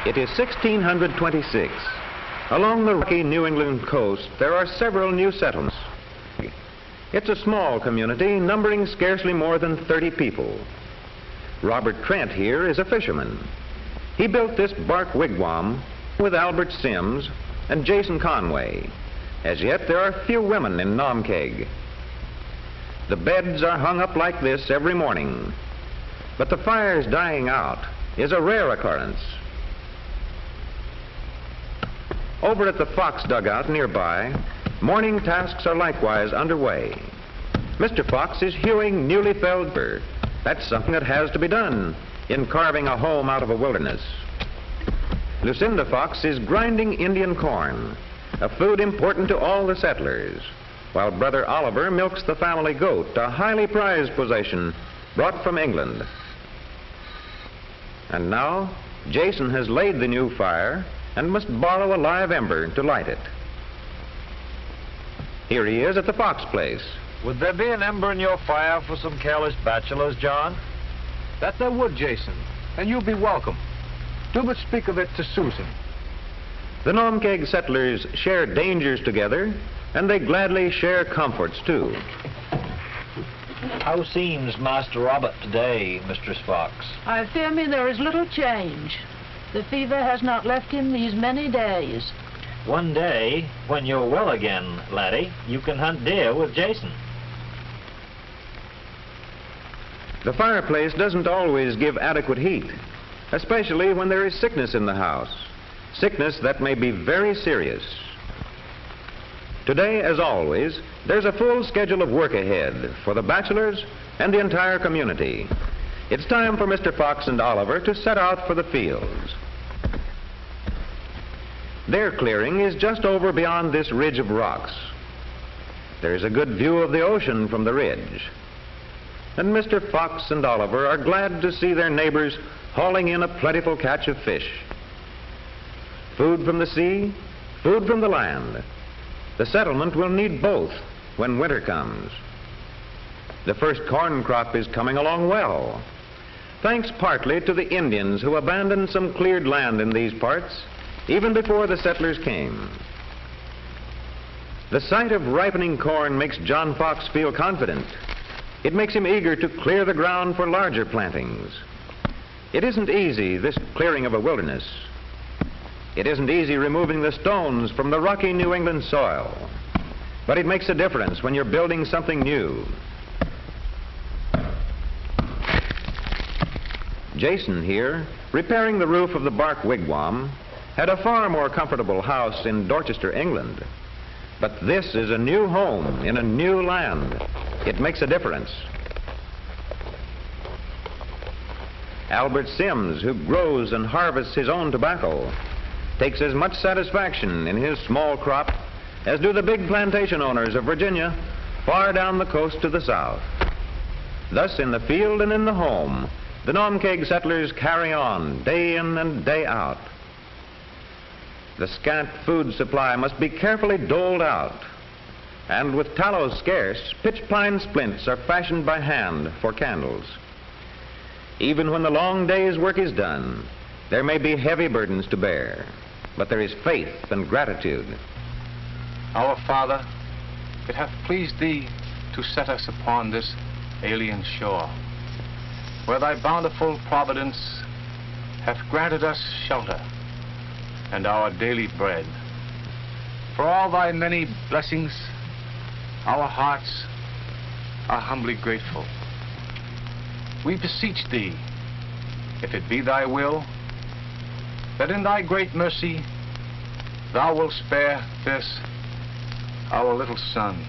It is 1626. Along the rocky New England coast, there are several new settlements. It's a small community numbering scarcely more than 30 people. Robert Trent here is a fisherman. He built this bark wigwam with Albert Sims and Jason Conway. As yet, there are few women in Nomkeg. The beds are hung up like this every morning, but the fire's dying out is a rare occurrence. Over at the Fox dugout nearby, morning tasks are likewise underway. Mr. Fox is hewing newly felled fir. That's something that has to be done in carving a home out of a wilderness. Lucinda Fox is grinding Indian corn, a food important to all the settlers, while Brother Oliver milks the family goat, a highly prized possession brought from England. And now, Jason has laid the new fire and must borrow a live ember to light it. Here he is at the Fox place. Would there be an ember in your fire for some careless bachelors, John? That there would, Jason, and you'll be welcome. Do but speak of it to Susan. The Nomkeg settlers share dangers together, and they gladly share comforts, too. How seems Master Robert today, Mistress Fox? I fear me there is little change. The fever has not left him these many days. One day, when you're well again, laddie, you can hunt deer with Jason. The fireplace doesn't always give adequate heat, especially when there is sickness in the house. Sickness that may be very serious. Today, as always, there's a full schedule of work ahead for the bachelors and the entire community. It's time for Mr. Fox and Oliver to set out for the fields. Their clearing is just over beyond this ridge of rocks. There's a good view of the ocean from the ridge. And Mr. Fox and Oliver are glad to see their neighbors hauling in a plentiful catch of fish. Food from the sea, food from the land. The settlement will need both when winter comes. The first corn crop is coming along well, thanks partly to the Indians who abandoned some cleared land in these parts even before the settlers came. The sight of ripening corn makes John Fox feel confident. It makes him eager to clear the ground for larger plantings. It isn't easy, this clearing of a wilderness. It isn't easy removing the stones from the rocky New England soil. But it makes a difference when you're building something new. Jason here, repairing the roof of the bark wigwam, had a far more comfortable house in Dorchester, England. But this is a new home in a new land. It makes a difference. Albert Sims, who grows and harvests his own tobacco, takes as much satisfaction in his small crop as do the big plantation owners of Virginia far down the coast to the south. Thus, in the field and in the home, the Nomkeg settlers carry on day in and day out. The scant food supply must be carefully doled out, and with tallow scarce, pitch pine splints are fashioned by hand for candles. Even when the long day's work is done, there may be heavy burdens to bear, but there is faith and gratitude. Our Father, it hath pleased thee to set us upon this alien shore, where thy bountiful providence hath granted us shelter and our daily bread. For all thy many blessings, our hearts are humbly grateful. We beseech thee, if it be thy will, that in thy great mercy thou wilt spare this, our little son.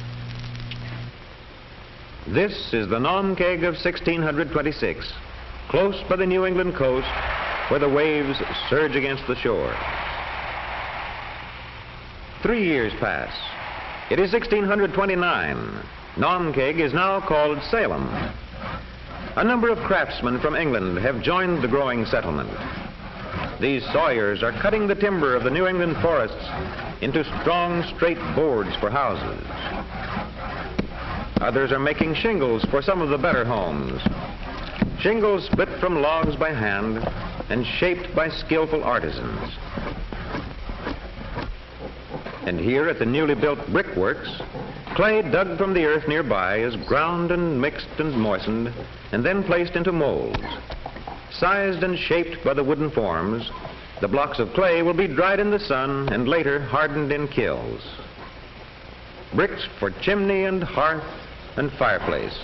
This is the Nomkeg of 1626, close by the New England coast, where the waves surge against the shore. 3 years pass. It is 1629. Nomkeg is now called Salem. A number of craftsmen from England have joined the growing settlement. These sawyers are cutting the timber of the New England forests into strong, straight boards for houses. Others are making shingles for some of the better homes. Shingles split from logs by hand, and shaped by skillful artisans. And here at the newly built brickworks, clay dug from the earth nearby is ground and mixed and moistened and then placed into molds. Sized and shaped by the wooden forms, the blocks of clay will be dried in the sun and later hardened in kilns. Bricks for chimney and hearth and fireplace.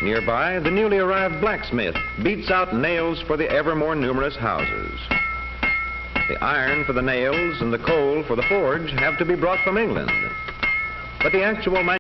Nearby, the newly arrived blacksmith beats out nails for the ever more numerous houses. The iron for the nails and the coal for the forge have to be brought from England. But the actual manufacture